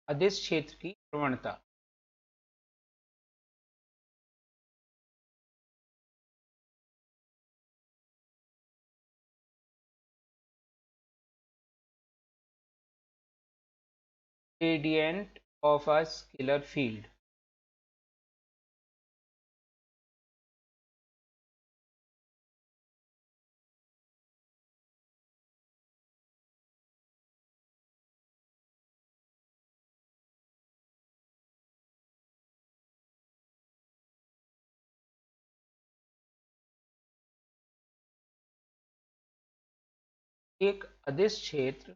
अदिश क्षेत्र की प्रवणता। Gradient of a scalar field. एक अदिश क्षेत्र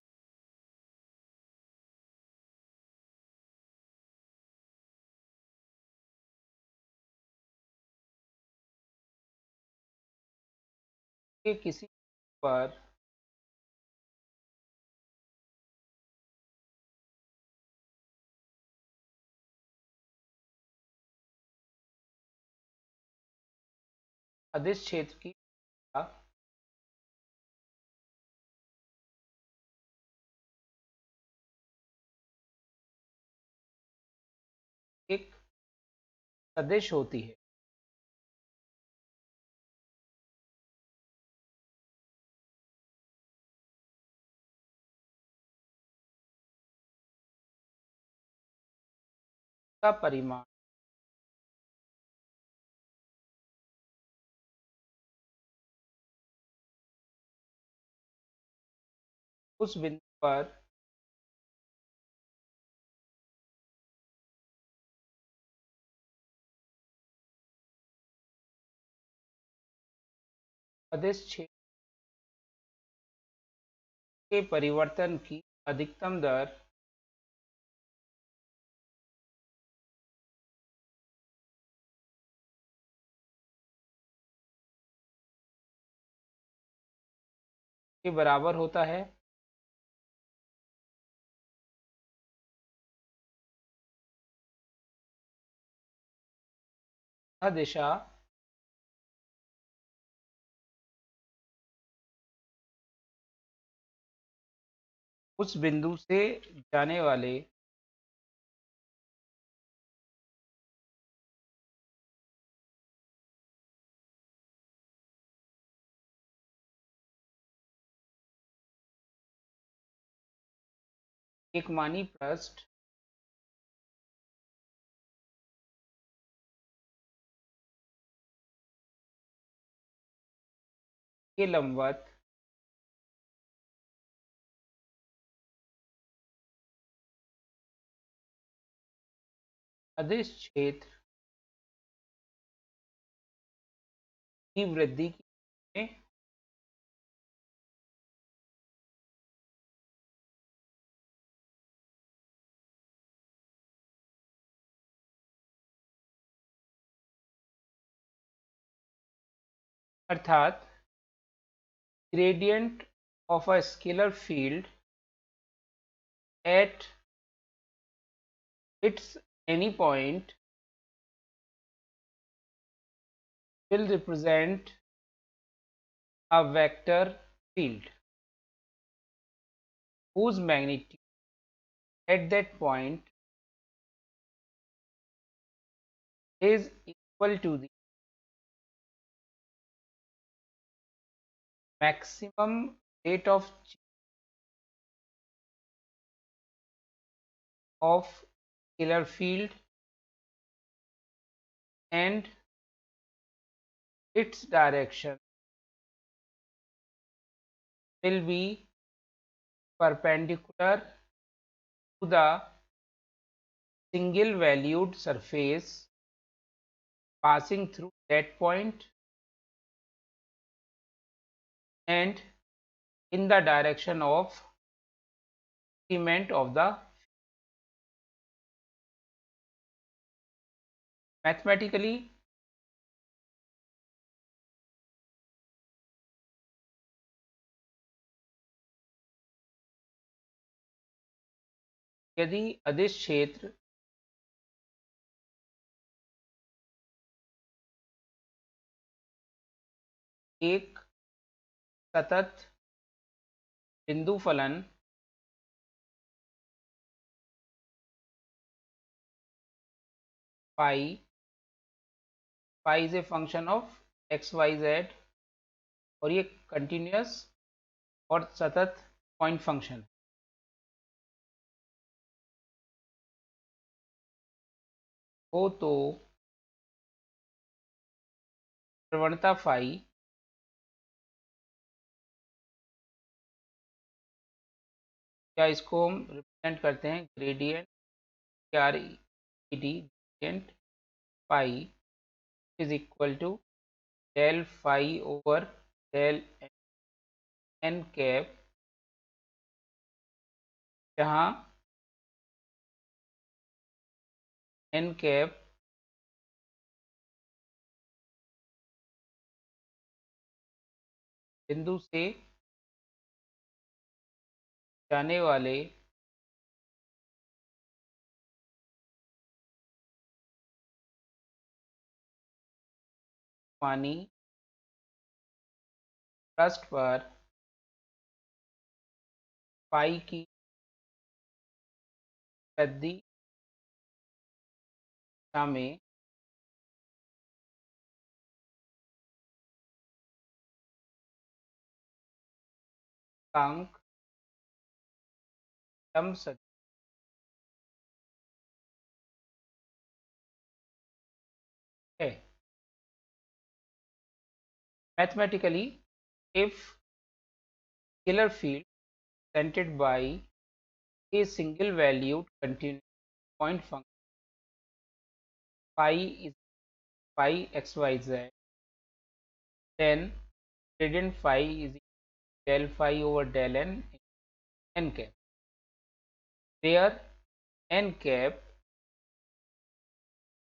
के किसी पर अदिश क्षेत्र की एक सदिश होती है। का परिमाण उस बिंदु पर अदिश क्षेत्र के परिवर्तन की अधिकतम दर के बराबर होता है। यह दिशा उस बिंदु से जाने वाले एकमानी पृष्ठ के लंबवत अदिश क्षेत्र की वृद्धि की अर्थात gradient of a scalar field at its any point will represent a vector field whose magnitude at that point is equal to the maximum rate of change of scalar field and its direction will be perpendicular to the single valued surface passing through that point and in the direction of increment of the mathematically यदि अदिश क्षेत्र एक सतत बिंदु फलन phi, phi is a function of x y z, और ये continuous और सतत पॉइंट फंक्शन हो तो प्रवणता फाई या इसको हम रिप्रेजेंट करते हैं gradient r e d gradient phi is equal to del phi over del n cap, जहाँ एन कैप बिंदु से जाने वाले पानी पृष्ठ पर पाई की वृद्धि दिशा में अंक लंब सदिश है। Mathematically, if scalar field presented by a single valued continuous point function phi is phi xyz, then gradient phi is del phi over del n cap, where n cap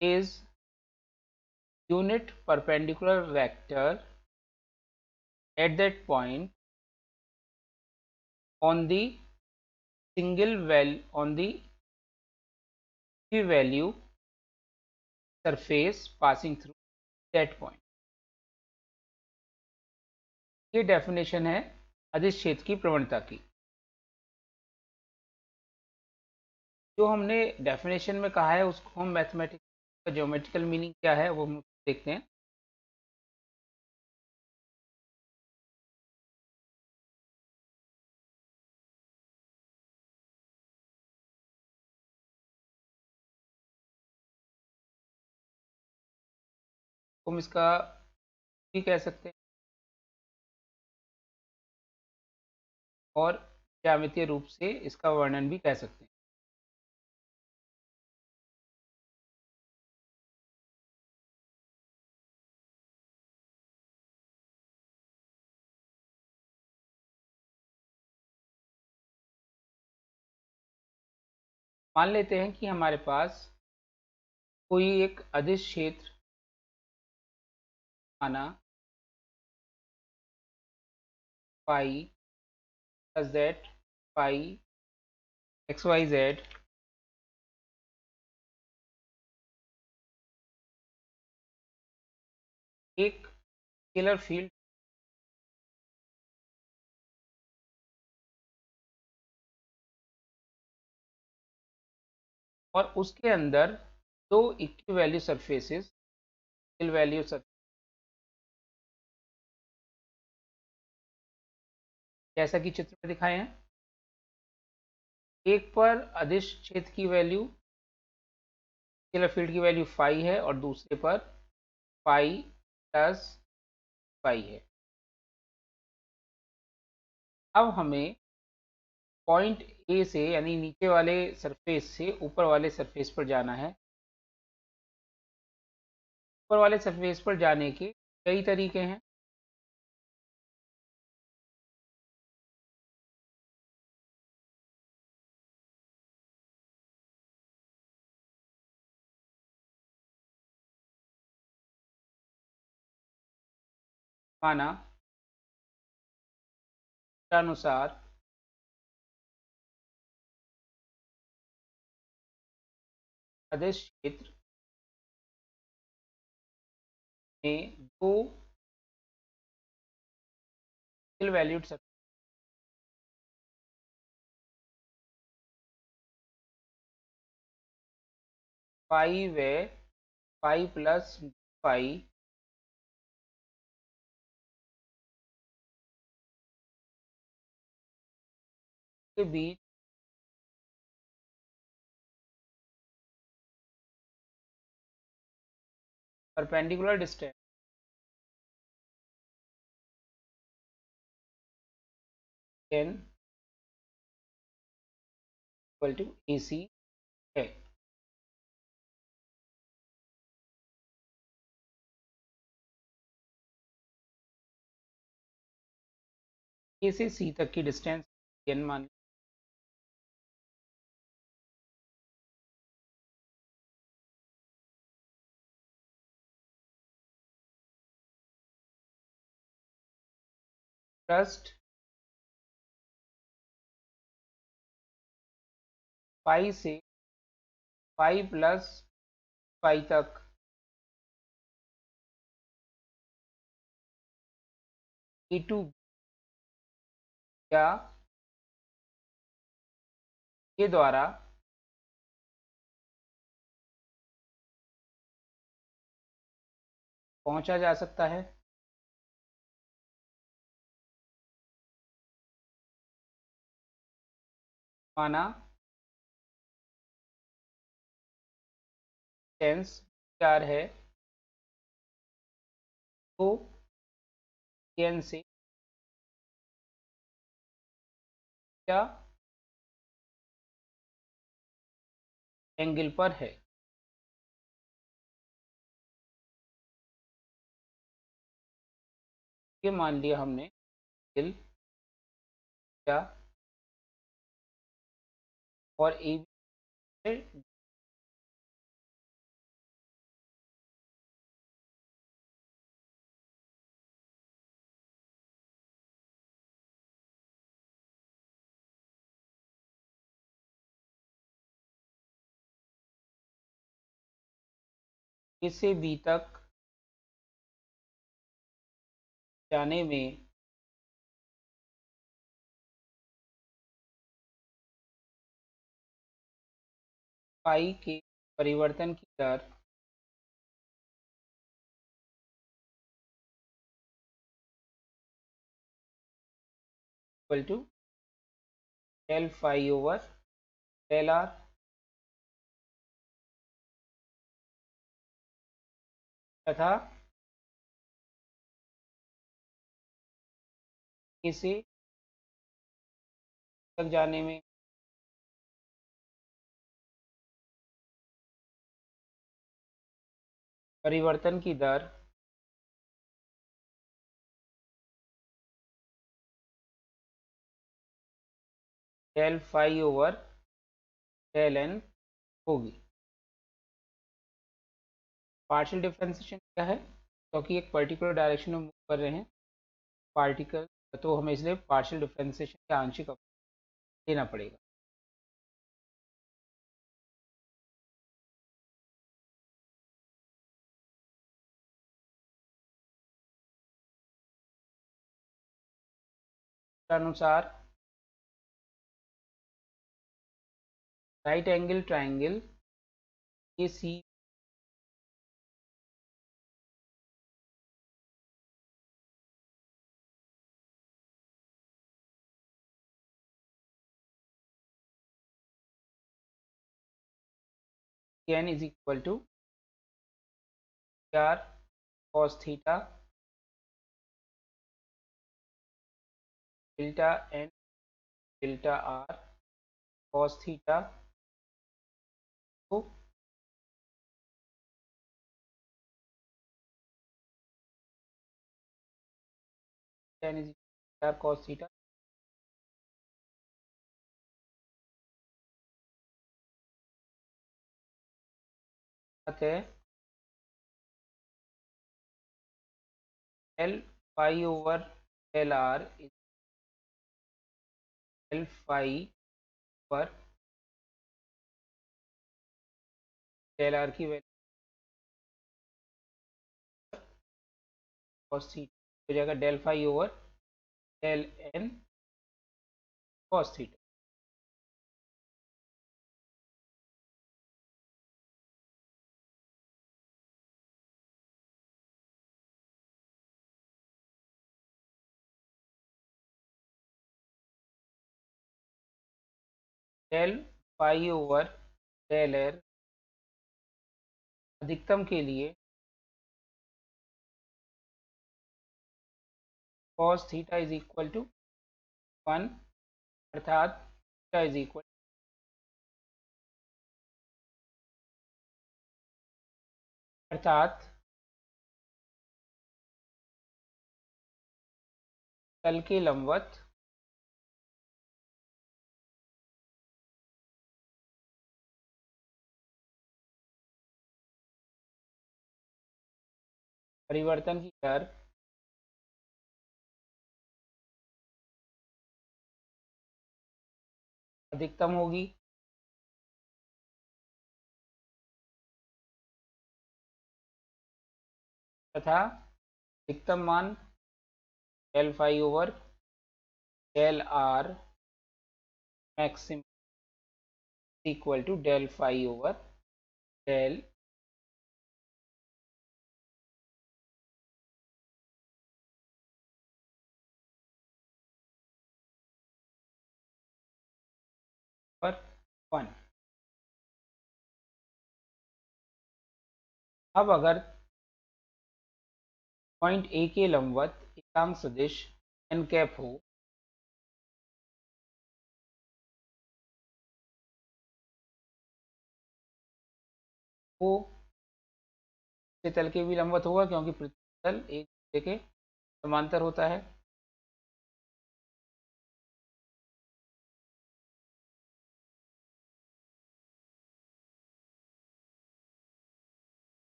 is unit perpendicular vector at that point on the on the p-value surface passing through that point। ये definition है अदिश क्षेत्र की प्रवणता की। जो हमने definition में कहा है उसको हम मैथमेटिक्स का ज्योमेट्रिकल मीनिंग क्या है वो हम देखते हैं। हम इसका भी कह सकते हैं और ज्यामितीय रूप से इसका वर्णन भी कह सकते हैं। मान लेते हैं कि हमारे पास कोई एक अदिश क्षेत्र माना पाई प्लस जेड पाई एक्स वाई जेड एक स्केलर फील्ड और उसके अंदर दो equi value surfaces value surface जैसा कि चित्र में दिखाए हैं। एक पर अदिश क्षेत्र की वैल्यू स्केलर फील्ड की वैल्यू फाई है और दूसरे पर फाई प्लस फाई है। अब हमें पॉइंट ए से यानी नीचे वाले सरफेस से ऊपर वाले सरफेस पर जाना है। ऊपर वाले सरफेस पर जाने के कई तरीके हैं। माना अनुसार अदिश क्षेत्र में दो वैल्यूड सरफेस 5 व 6 है। 5 व 6 है। फाई प्लस फाई के बीच perpendicular distance n equal to A C है। ए से सी तक की डिस्टेंस एन मान ट्रस्ट फाई से फाई प्लस फाई तक ए टू या के द्वारा पहुंचा जा सकता है। माना टेंस चार है तो एन से क्या एंगल पर है। ये मान लिया हमने एंगल क्या और ए बी ए से बी तक जाने में पाई के परिवर्तन की दर equal to del phi over del r तथा ए से तक जाने में परिवर्तन की दर del phi over del n होगी। पार्शियल डिफरेंशिएशन क्या है, क्योंकि तो एक पर्टिकुलर डायरेक्शन में मूव कर रहे हैं पार्टिकल, तो हमें इसलिए पार्शियल डिफरेंशिएशन का आंशिक अवकलन लेना पड़ेगा। अनुसार right angle triangle A C N is equal to r cos theta delta n delta r cos theta को n is r cos theta है l phi over l r l phi पर del r की value cos theta हो जाएगा del phi over del n cos theta. Del phi over del l अधिकतम के लिए cos theta is equal to 1, अर्थात theta is equal अर्थात तल के लंबवत परिवर्तन की दर अधिकतम होगी तथा अधिकतम मान del phi over del r maximum equal to del phi over del पर 1। अब अगर पॉइंट ए के लंबवत एकांक सदिश एन कैप हो वो तल के भी लंबवत होगा, क्योंकि पृथ्वी तल एक दूसरे के समांतर होता है।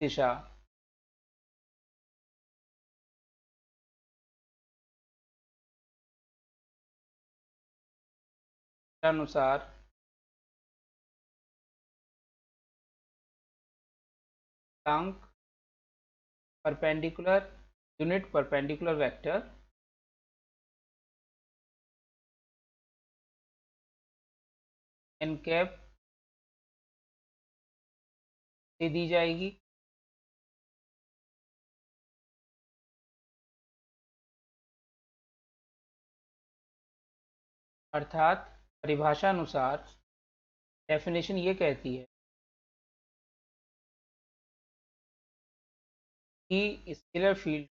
दिशा अनुसार एकांक perpendicular unit perpendicular vector n cap से दी जाएगी। अर्थात परिभाषा अनुसार डेफिनेशन ये कहती है कि स्केलर फील्ड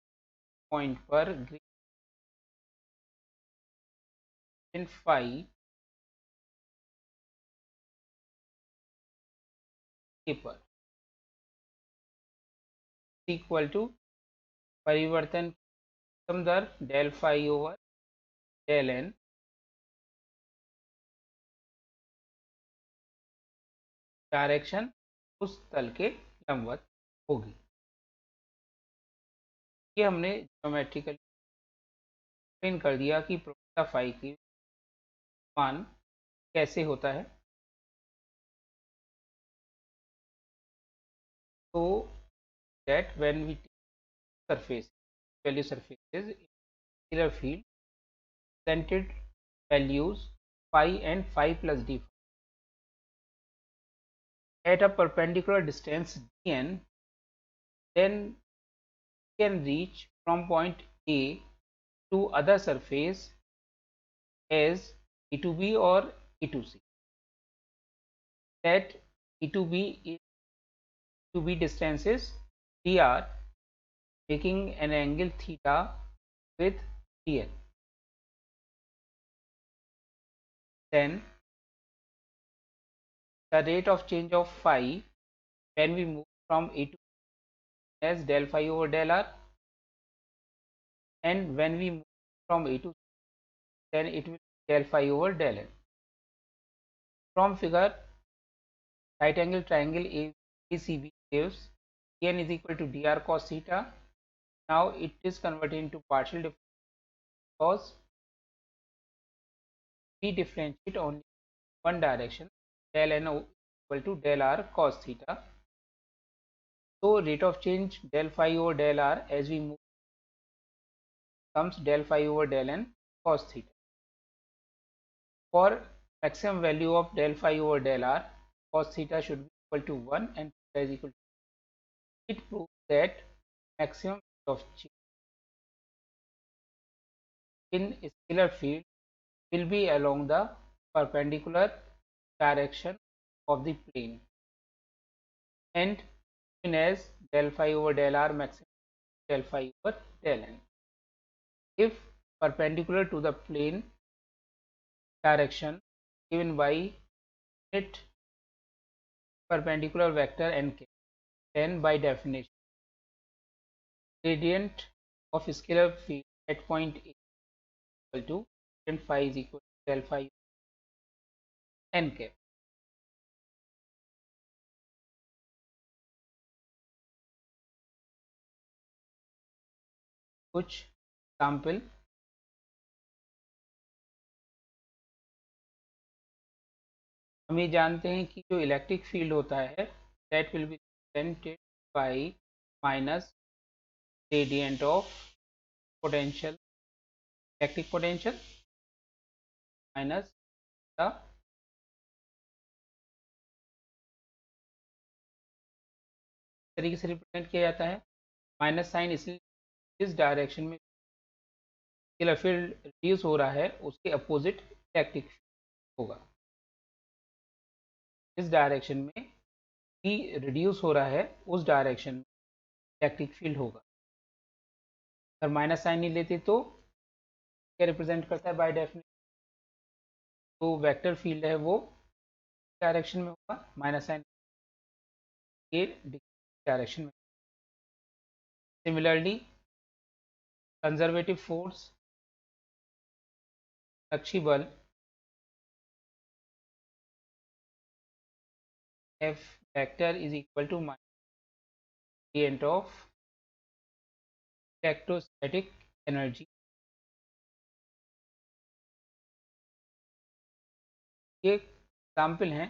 पॉइंट पर ग्रेडियंट फाई के पर इक्वल टू परिवर्तन की दर del phi over del n direction उस तल के लंबवत होगी। ये हमने ज्योमेट्रिकली एक्सप्लेन कर दिया कि प्रोबेबिलिटी फाई की मान कैसे होता है। तो that when we take surface value surfaces in scalar field presented values phi and phi plus d at a perpendicular distance dn, then can reach from point A to other surface as E to B or E to C. That E to B distances dr making an angle theta with dn. Then the rate of change of phi when we move from A to B as del phi over del r, and when we move from A to C, then it will be del phi over del n. From figure, right angle triangle ACB gives n is equal to dr cos theta. Now it is converted into partial differential because we differentiate only one direction, del n equal to del r cos theta. So rate of change del phi over del r as we move comes del phi over del n cos theta. For maximum value of del phi over del r, cos theta should be equal to 1 and theta is equal to 1. It proves that maximum of change in scalar field will be along the perpendicular direction of the plane and given as del phi over del r maximum del phi over del n. If perpendicular to the plane direction given by unit perpendicular vector nk, then by definition gradient of scalar field at point A equal to gradient phi is equal to del phi nk. कुछ example, हम ये जानते हैं कि जो electric field होता है that will be represented by minus gradient of potential, electric potential minus the तरीके से रिप्रेजेंट किया जाता है। माइनस साइन इसलिए इस डायरेक्शन में स्केलर फील्ड रिड्यूस हो रहा है उसके अपोजिट इलेक्ट्रिक होगा। इस डायरेक्शन में भी रिड्यूस हो रहा है उस डायरेक्शन में इलेक्ट्रिक फील्ड होगा। अगर माइनस साइन नहीं लेते तो क्या रिप्रेजेंट करता है बाय डेफिनेशन, तो वेक्टर फील्ड है वो डायरेक्शन में होगा, माइनस साइन के डायरेक्शन में। सिमिलरली कंजर्वेटिव फोर्स लक्षी बल F vector is equal to minus gradient of electrostatic energy। ये एग्जाम्पल हैं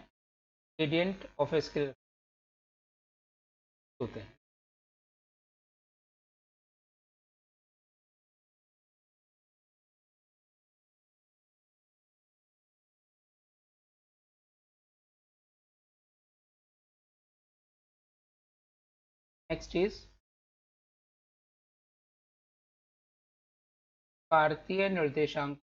ग्रेडियंट ऑफ स्केलर होते हैं। नेक्स्ट इज भारतीय निर्देशांक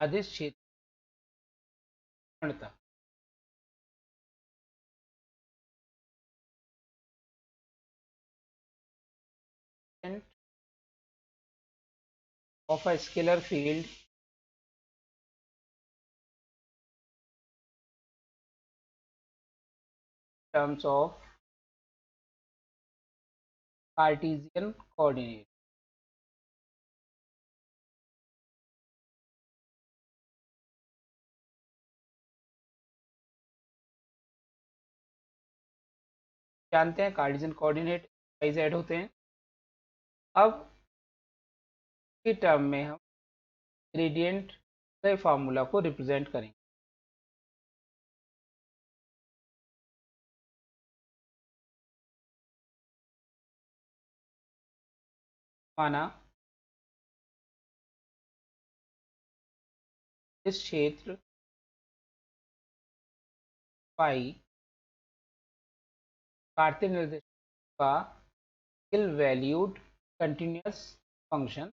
अदिश क्षेत्र of a scalar field terms of Cartesian coordinate। जानते हैं कार्टेशियन कोऑर्डिनेट y z होते हैं। अब के टर्म में हम ग्रेडियंट के फार्मूला को रिप्रेजेंट करेंगे। माना इस क्षेत्र फाई कार्तीय निर्देशांक का स्केल वैल्यूड कंटिन्यूअस फंक्शन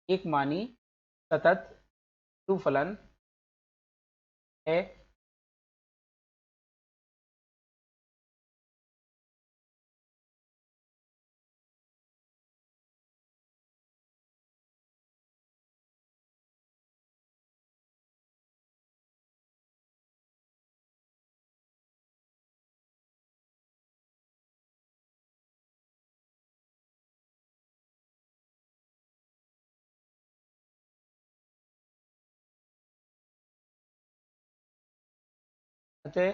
एक मानी सतत फलन है अतः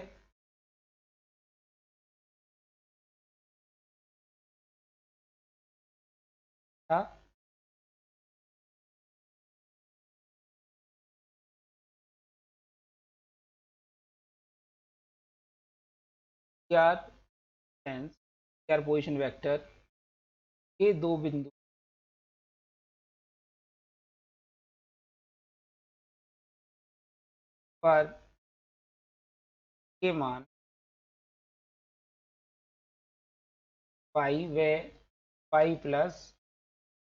चार पोजीशन वेक्टर के दो बिंदु पर के मान फाई व फाई प्लस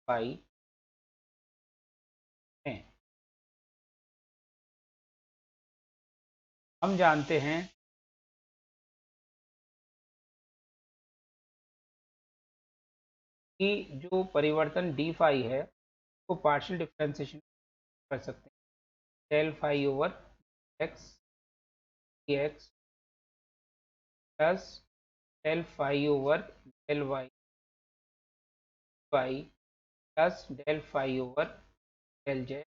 फाई है। हम जानते हैं कि जो परिवर्तन डी फाई है वो पार्शियल डिफरेंशिएशन कर सकते हैं। Del phi over x x plus del phi over del y y plus del phi over del z,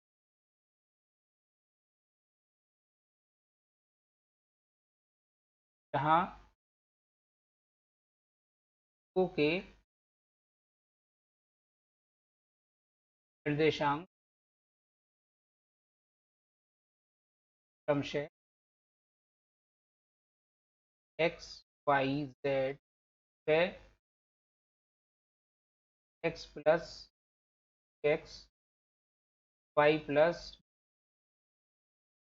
जहाँ ओ के निर्देशांक क्रमशः एक्स वाई जेड व x plus x y plus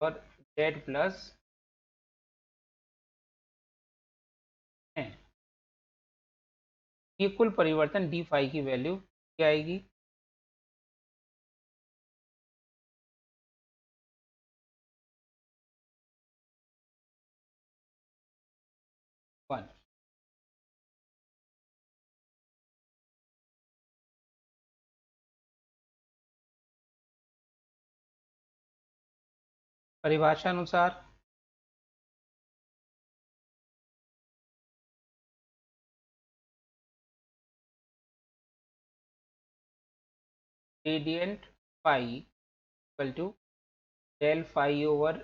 और जेड प्लस है। ये कुल परिवर्तन डी फाई की वैल्यू क्या आएगी? वन। परिभाषा अनुसार gradient phi equal to del phi over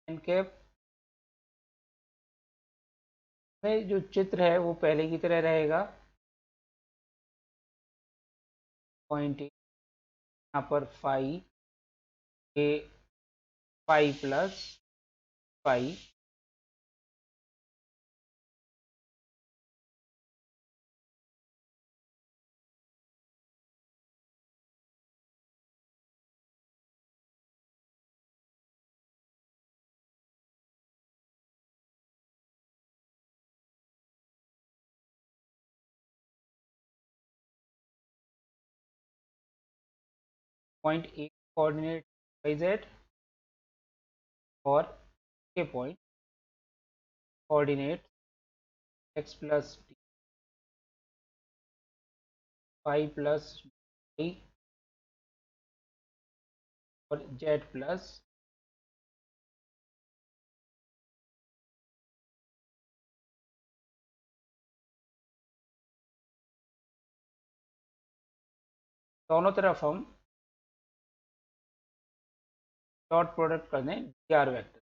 n cap में जो चित्र है वो पहले की तरह रहेगा। पॉइंट यहाँ पर फाई के phi plus phi point A coordinate y z और के point coordinate x plus d phi plus d और जेड प्लस दोनों तरफ हम डॉट प्रोडक्ट कर दें डी आर वैक्टर।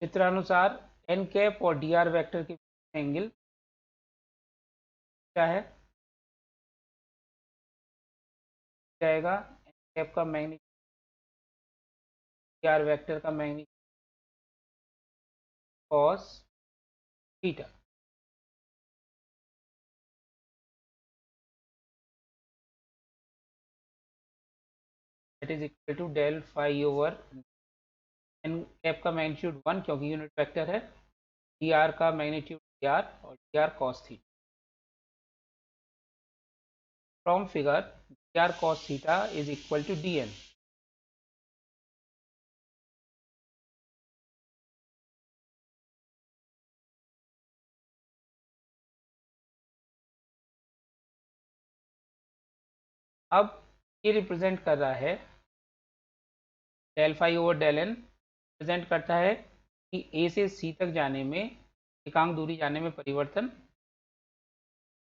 चित्रानुसार एन कैप और डी आर वैक्टर के बीच एंगल क्या है? जाएगा एन कैप का मैग्नीट्यूड डी आर वैक्टर का magnitude cos theta. That is equal to del phi over n cap का मैग्नीट्यूड 1 क्योंकि यूनिट वेक्टर है, डी आर का मैग्नीट्यूड डी आर और d r cos theta. From figure d r cos theta is equal to d n. अब ये represent कर रहा है del phi over del n represent करता है कि ए से सी तक जाने में एकांक दूरी जाने में परिवर्तन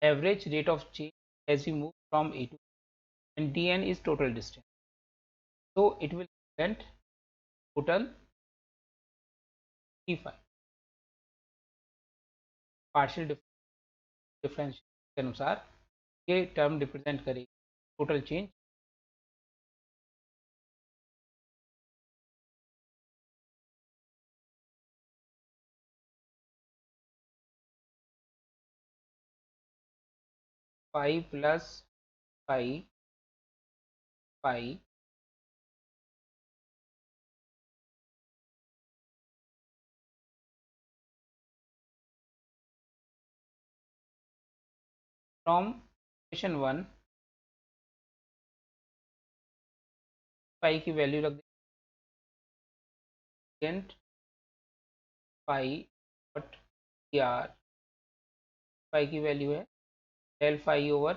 average rate of change as we move from A to and d n is total distance. So it will represent total T phi partial difference के अनुसार ये टर्म रिप्रेजेंट करेगी total change. Phi plus phi phi from equation 1 phi की value रख दें phi dot r phi की value है del phi over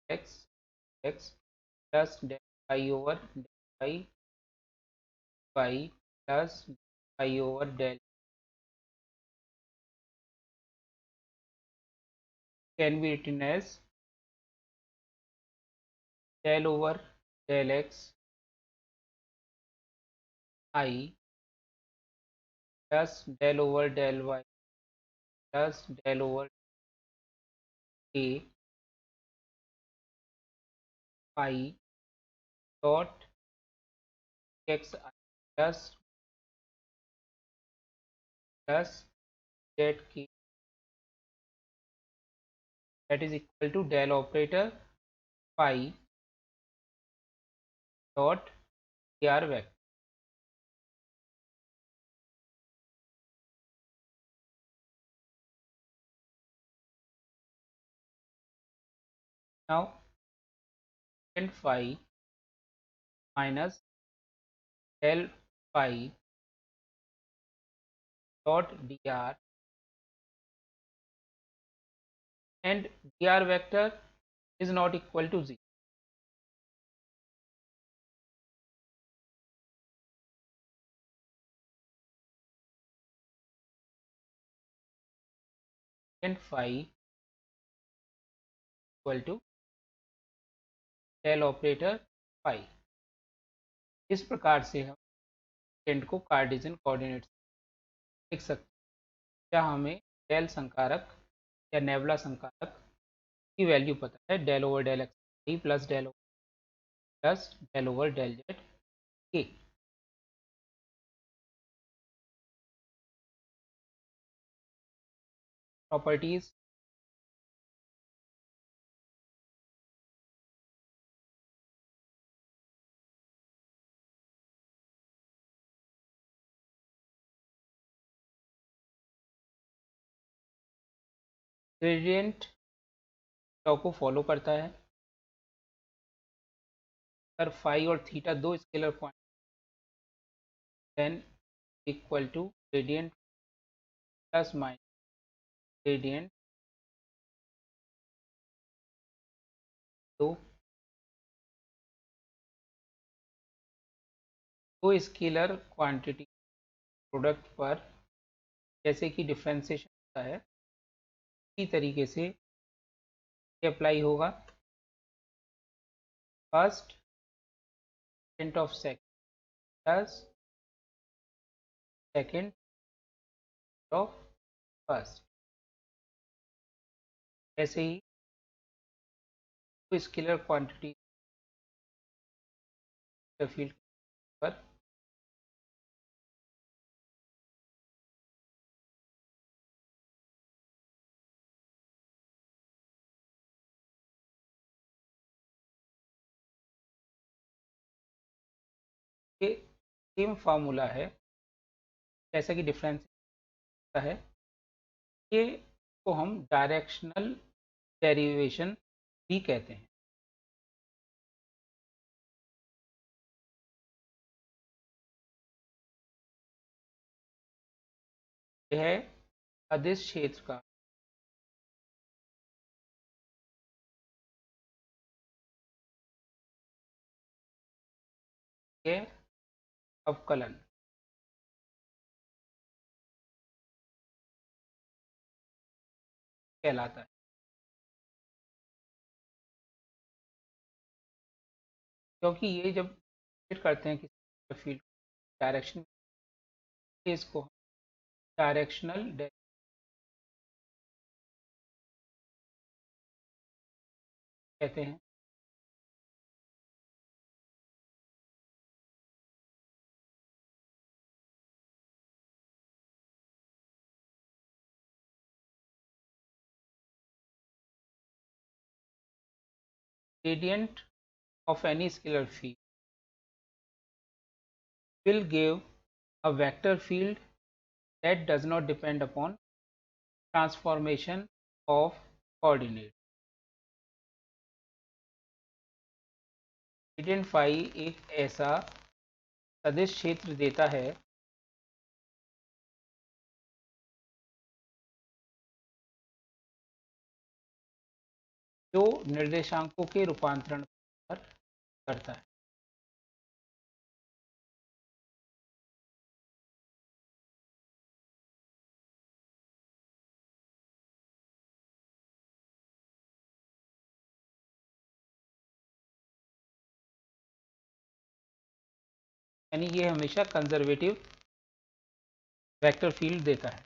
x x plus del phi over del phi phi plus phi over del can be written as del over del x I plus del over del y plus del over a phi dot x I plus z k, that is equal to del operator phi dot r vector. Now and phi minus del phi dot dr, and dr vector is not equal to 0. And phi equal to del operator phi. इस प्रकार से हम tent को Cartesian coordinate लिख सकते हैं, जहाँ हमें डेल संकारक या नेबुला संकारक की वैल्यू पता है del over del x i plus del over del z के। प्रॉपर्टीज ग्रेडियंट लॉ को फॉलो करता है। अगर फाई और थीटा दो scalar point then equal to gradient plus minus gradient दो दो स्केलर क्वांटिटी प्रोडक्ट पर जैसे कि डिफ्रेंसिएशन होता है इसी तरीके से अप्लाई होगा। First second of second plus second of first, ऐसे ही स्केलर क्वांटिटी फील्ड पर ये सेम फार्मूला है जैसा कि डिफरेंस है। ये को हम डायरेक्शनल डेरिवेशन भी कहते हैं। यह है अदिश क्षेत्र का यह अवकलन कहलाता है, क्योंकि ये जब करते हैं किसी फील्ड डायरेक्शन, इसको डायरेक्शनल कहते हैं। Gradient of any scalar field will give a vector field that does not depend upon transformation of coordinate. Gradient phi एक ऐसा सदिश क्षेत्र देता है जो निर्देशांकों के रूपांतरण पर करता है। यानी ये हमेशा कंजर्वेटिव वेक्टर फील्ड देता है।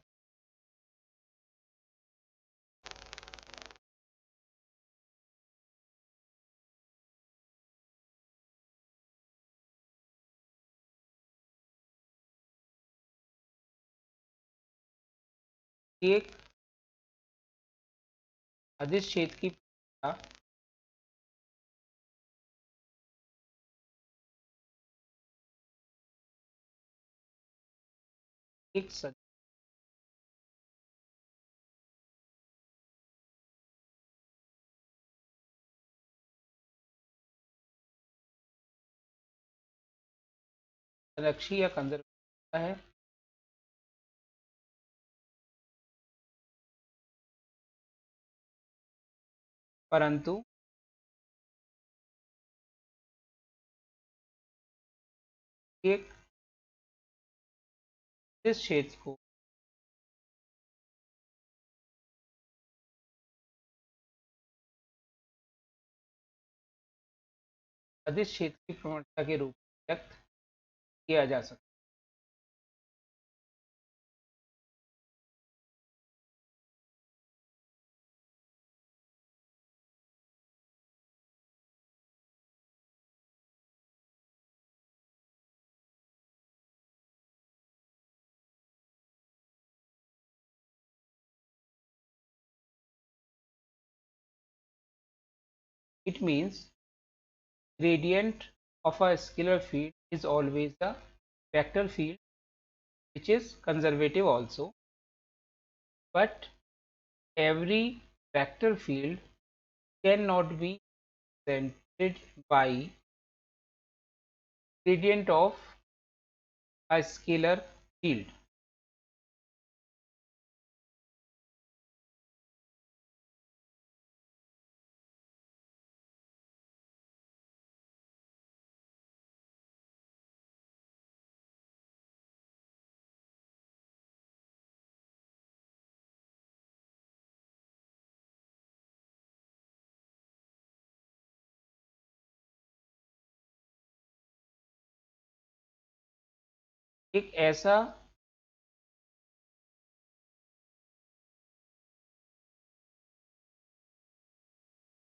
एक अदिश क्षेत्र की एक संरक्षी या कंजर्वेटिव है, परंतु एक इस क्षेत्र को अदिश क्षेत्र की प्रवणता के रूप में व्यक्त किया जा सकता है। It means gradient of a scalar field is always a vector field which is conservative also, but every vector field cannot be represented by gradient of a scalar field. एक ऐसा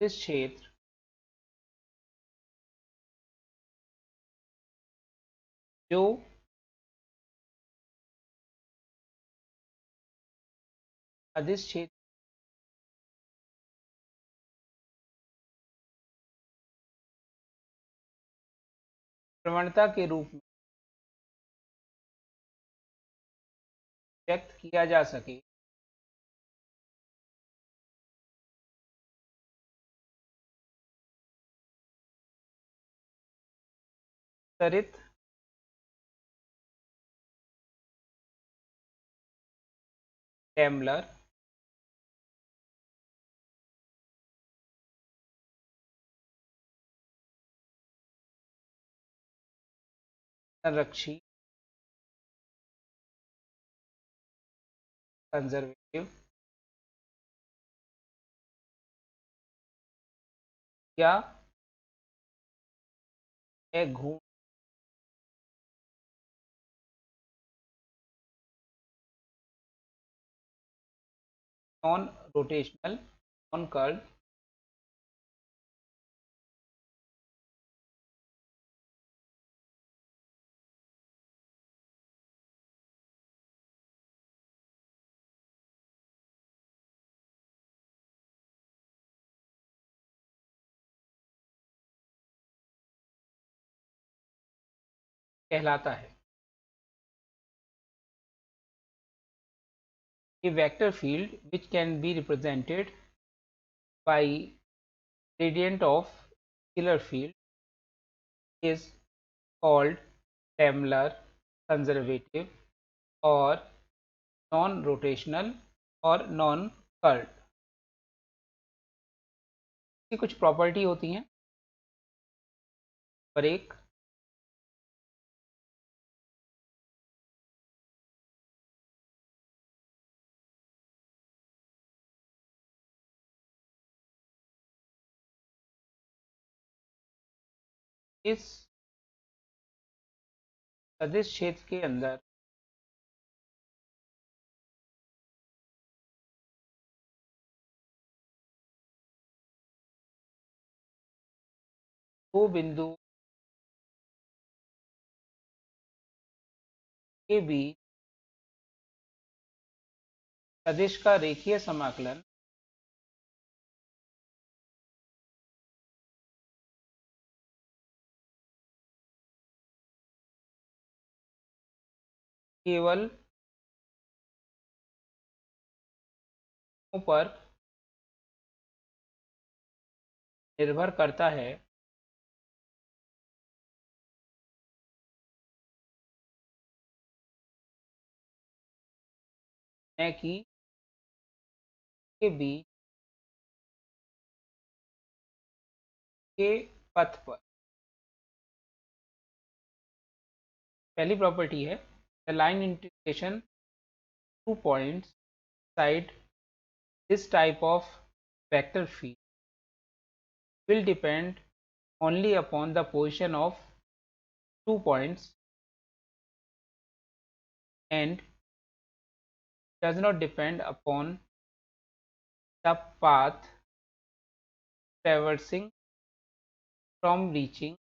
इस क्षेत्र जो अदिश क्षेत्र प्रवणता के रूप में व्यक्त किया जा सके, विस्तारित टेम्पलर संरक्षी कंजर्वेटिव या एक घूर्ण नॉन रोटेशनल नॉन कर्ल कहलाता है। A vector field which can be represented by gradient of scalar field is called Daimler conservative और नॉन रोटेशनल और नॉन कर्ल की कुछ प्रॉपर्टी होती हैं। पर एक इस सदिश क्षेत्र के अंदर दो बिंदु के बीच सदिश का रेखीय समाकलन केवल पर निर्भर करता है न कि के बीच के पथ पर। पहली प्रॉपर्टी है the line integration two points side this type of vector field will depend only upon the position of 2 points and does not depend upon the path traversing from reaching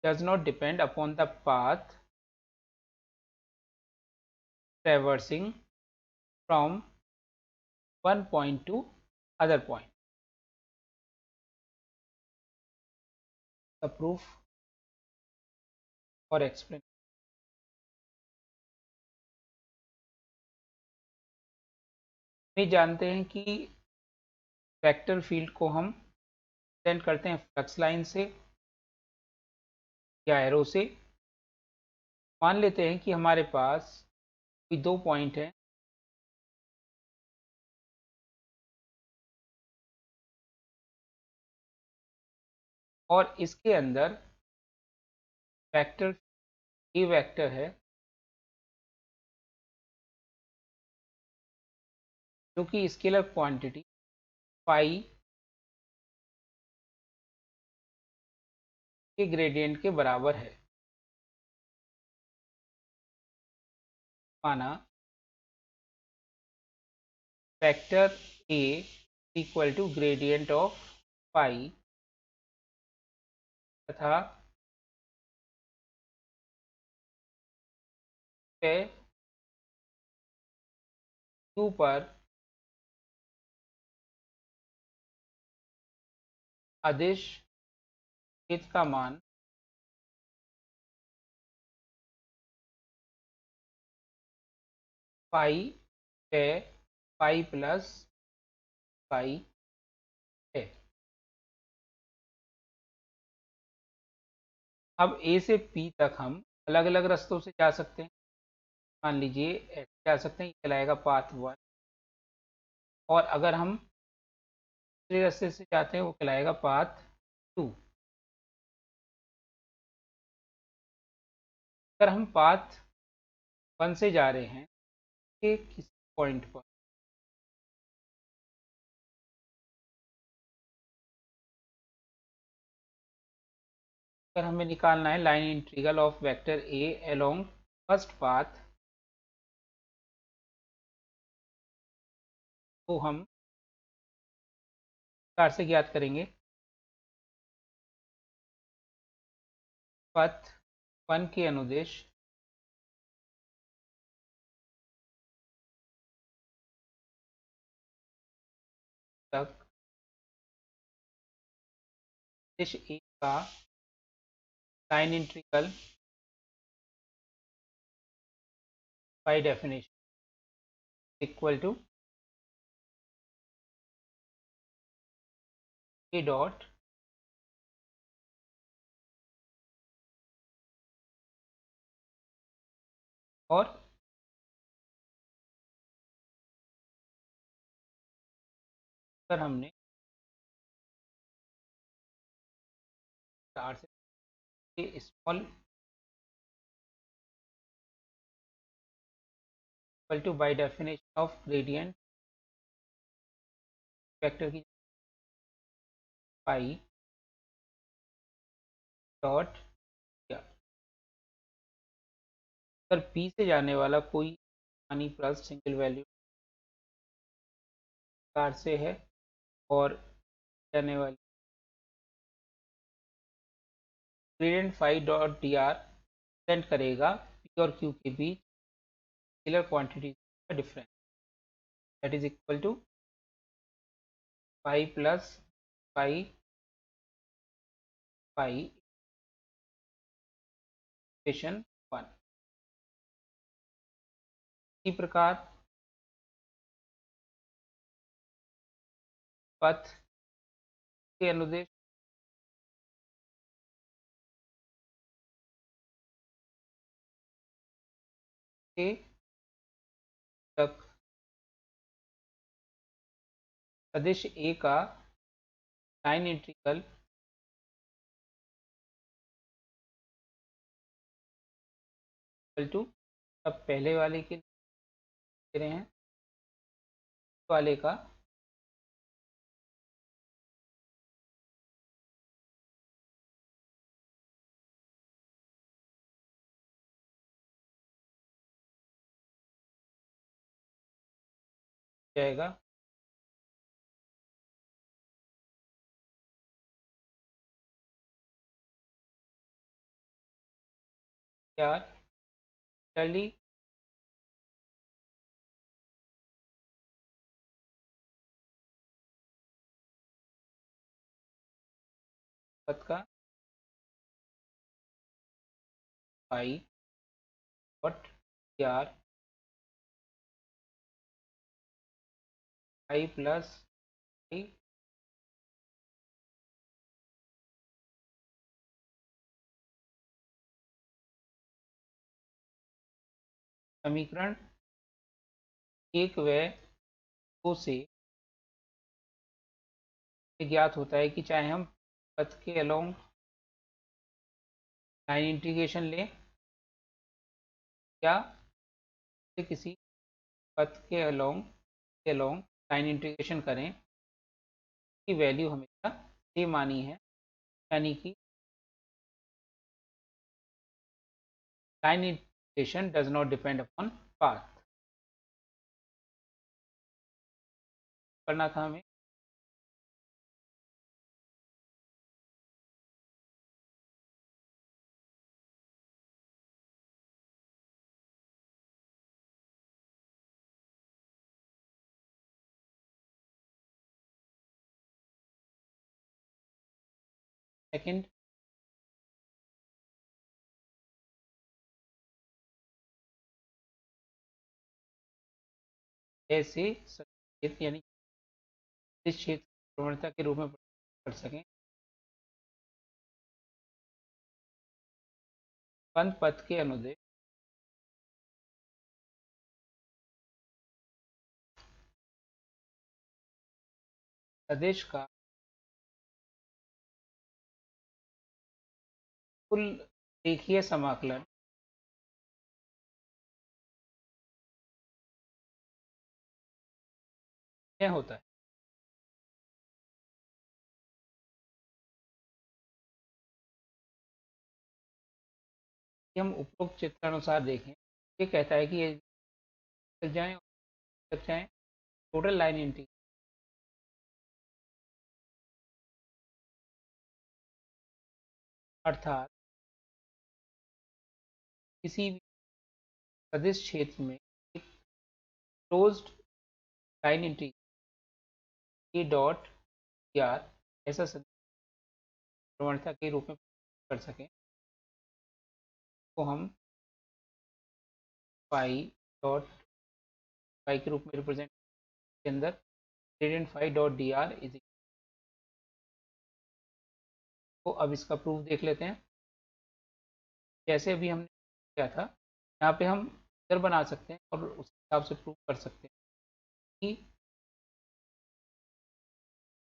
does not depend upon the path traversing from one point to other point. The proof or explain. हम जानते हैं कि vector field को हम send करते हैं flux line से या एरो से। मान लेते हैं कि हमारे पास कोई दो पॉइंट है और इसके अंदर वेक्टर ए वेक्टर है जो कि स्केलर क्वांटिटी फाई के ग्रेडियंट के बराबर है। माना vector A equal to gradient of phi तथा क्यू पर अदिश क्षेत्र का मान पाई है पाई प्लस पाई है। अब ए से पी तक हम अलग अलग रास्तों से जा सकते हैं। मान लीजिए ऐसे जा सकते हैं, ये कहलाएगा पाथ 1 और अगर हम दूसरे रास्ते से जाते हैं वो कहलाएगा पाथ 2। अगर हम पाथ 1 से जा रहे हैं कि किसी पॉइंट पर अगर हमें निकालना है line integral of vector a along first path तो हम प्रकार से ज्ञात करेंगे। पथ 1 के अनुदेश तक सदिश ए का line integral by definition equal to A dot और अगर हमने स्टार से small equal to by definition of gradient vector की पाई डॉट अगर पी से जाने वाला कोई यानी प्लस सिंगल वैल्यू कार से है और जाने वाली gradient phi dot d r present करेगा पी और क्यू के बीच स्केलर क्वांटिटी का difference that is equal to phi plus phi phi equation one. इसी प्रकार पथ के अनुदेश के तक सदिश ए का लाइन इंटीग्रल इक्वल टू अब पहले वाले के दे रहे हैं वाले का जाएगा यार चली पथ का पाई डॉट यार पाई प्लस पाई समीकरण एक व दो से ज्ञात होता है कि चाहे हम पथ के अलोंग लाइन इंटीग्रेशन लें या किसी पथ के अलोंग लाइन इंटीग्रेशन करें की वैल्यू हमेशा सेम आनी है यानी कि line integration does not depend upon path करना था हमें सेकंड ऐसे यानी इस क्षेत्र प्रवणता के रूप में कर सकें बंद पथ के अनुदेश सदिश का कुल रेखीय समाकलन यह होता है कि हम उपरोक्त चित्र अनुसार देखें ये कहता है कि ये तक जाएं तक जाएं टोटल लाइन इंटीग्रल अर्थात किसी भी सदिश क्षेत्र में एक closed line integral A dot are ऐसा सदिश प्रवणता के रूप में कर सकें, तो हम फाई डॉट फाई के रूप में रिप्रेजेंट के अंदर gradient phi dot d r is. तो अब इसका प्रूफ देख लेते हैं। जैसे अभी हमने किया था, यहाँ पे हम इधर बना सकते हैं और उस हिसाब से प्रूफ कर सकते हैं कि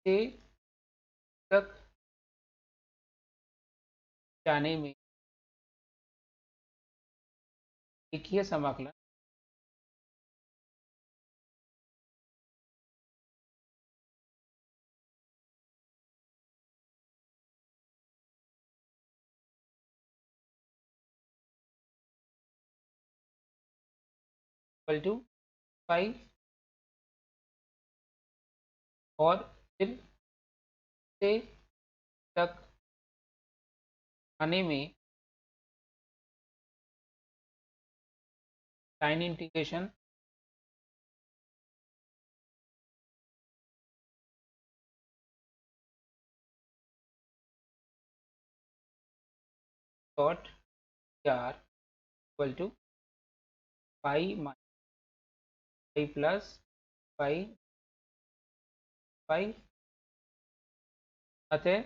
से तक जाने में लिखिए समाकलन इक्वल टू फाइव, और फिर से तक आने में line integration dot r equal to phi minus phi plus phi phi. अतः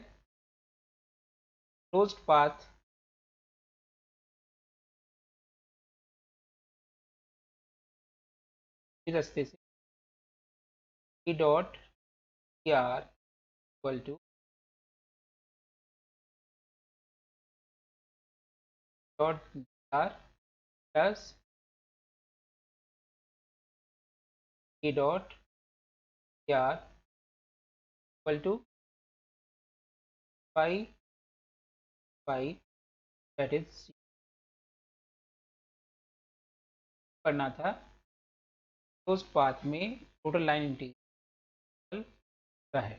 क्लोज्ड पाथ इस रास्ते से E dot r equal to dot r plus E dot r equal to phi phi, that is करना था closed path में total line integral है।